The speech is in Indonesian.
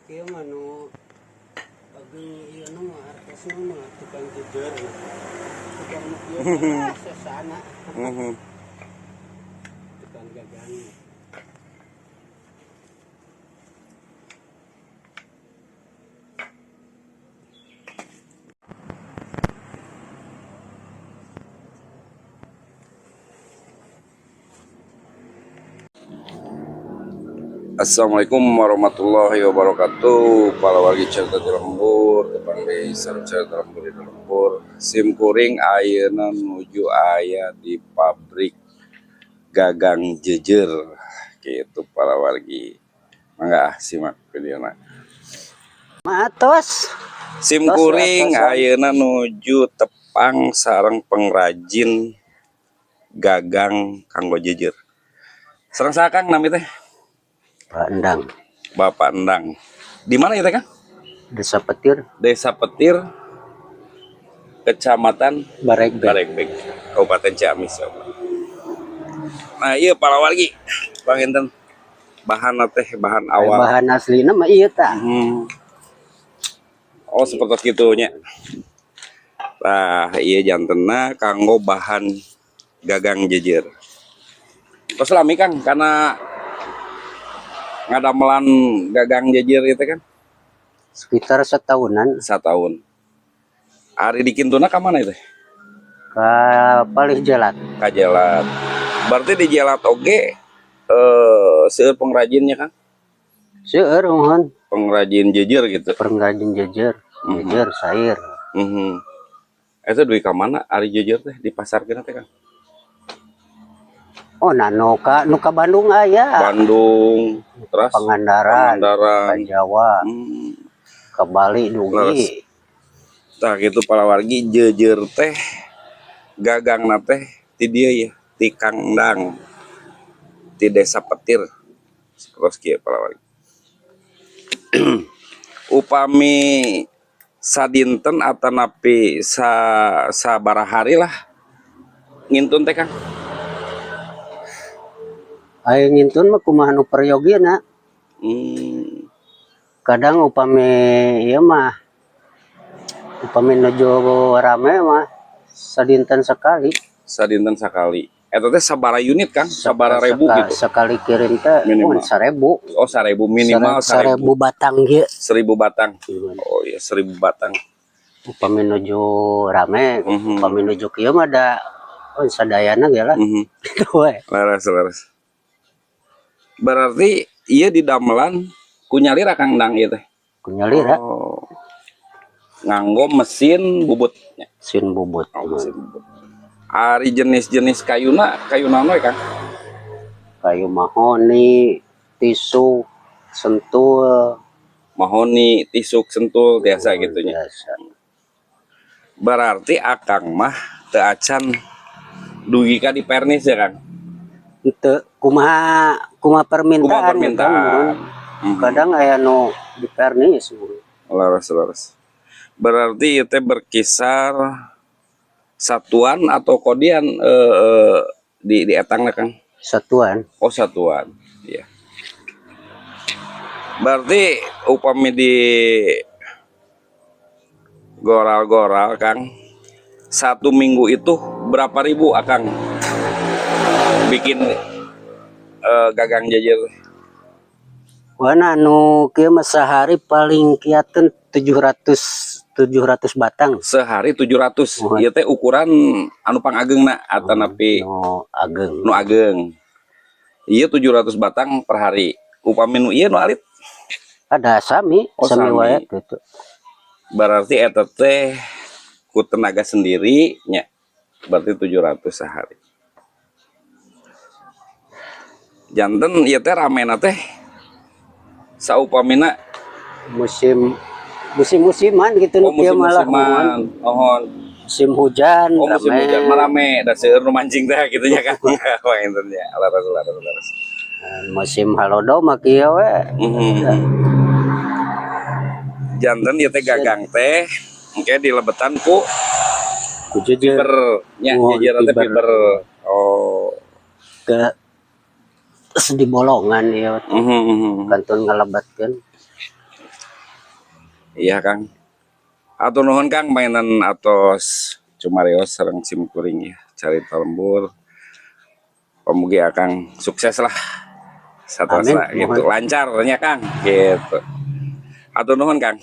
Kaya mano, pag ano, arkas mo mga tukang jejer. Tukang yun, sa sana. Tukang gagang. Assalamualaikum warahmatullahi wabarakatuh. Para wargi cerita di lembur, tepang di cerita lembur di lembur. Sim kuring ayeuna nuju aya di pabrik gagang jejer. Gitu para wargi. Mangga simak videona. Matos. Sim kuring ayeuna nuju tepang sareng pengrajin gagang kanggo jejer. Sareng sakang nami teh? Pak Endang. Bapak Endang. Di mana ya teh Kang? Desa Petir. Desa Petir, Kecamatan Baregbek. Kabupaten Ciamis. Nah iya para wargi, Bang Enten, bahan teh bahan awal. Bahan aslinya mah iya ta. Oh seperti gitunya. Nah iya jantena kanggo bahan gagang jejer. Terus lami Kang, karena ngadamelan gagang jejer itu kan? Sekitar setahunan. Setahun. Ari di Kintuna ke mana itu? Ka Palih Jelat. Ka Jelat. Berarti di Jelat oge seueur pengrajinnya Kang? Seueur mohon. Pengrajin jejer gitu. Pengrajin jejer. Jejer sair. Itu duit ke mana ari jejer teh di pasar kena teh Kang? Oh, nuka Bandung aya. Bandung, terus Pangandaran. Ka Pangandaran, Jawa. Ke Bali dugi. Tah gitu para wargi jejer teh gagang teh ti dia ya, ti Kang Endang. Ti Desa Petir. Terus kieu para wargi. Upami sadinten atanapi sabarahari lah ngintun teh Kang. Aya ngintun mah kumaha nu peryogiana. Kadang upami ieu mah upami nuju rame mah sadinten sekali. Sadinten sekali. Eta teh sabara unit Kang? Sabara ribu gitu. Sekali kirim teh minimal 1000. Oh 1000 minimal 1000 batang ge. 1000 batang. Oh iya 1000 batang. Upami nuju rame, upami nuju kieu mah da sadayana ge lah. Gitu we. Laras. Berarti iya di damelan kunyalira Kang Endang ieu teh. Kunyalira. Oh. Nganggo mesin bubutnya. Mesin bubut. Mesin bubut. Ari jenis-jenis kayu we Kang? Kayu mahoni, tisu, sentul. Mahoni, tisuk, sentul biasa gitunya. Biasa. Berarti akang mah teu acan dugi ka di pernis ya Kang? Itu kumaha permintaan. Kadang aya nu di pernis. Laras. Berarti itu berkisar satuan atau kodian di etangna Kang? Satuan. Oh satuan. Iya. Berarti upami di goral-goral Kang, 1 minggu itu berapa ribu Akang bikin gagang jejer? Wana anu kieu mah sehari paling kiateun 700 batang. Sehari 700. Ieu teh ukuran anu pangageungna atanapi nu ageng. Ieu 700 batang per hari. Upami nu ieu nu alit ada sami wae gitu. Berarti eta teh ku tenaga sendiri nya. Berarti 700 sehari. Janten ieu teh ramena teh saupamina musim-musiman gitu nu kieu malah musim hujan. Musim hujan rame da seueur nu mancing teh kitu nya Kang. Wah enten nya laras. Musim halodo mah kieu we. Janten ieu teh gagang teh engke dilebetan ku jejer nya jejer teh fiber. Oh. Ke di bolongan ya. Kantun ngalebatkeun. Iya Kang. Atau nuhun Kang mainan atos Cumarios sareng sim kuring ya. Cari lembur. Pemugi akan sukses lah. Amin. Satu gitu. Mohon. Lancar nya Kang. Gitu. Atau nuhun Kang.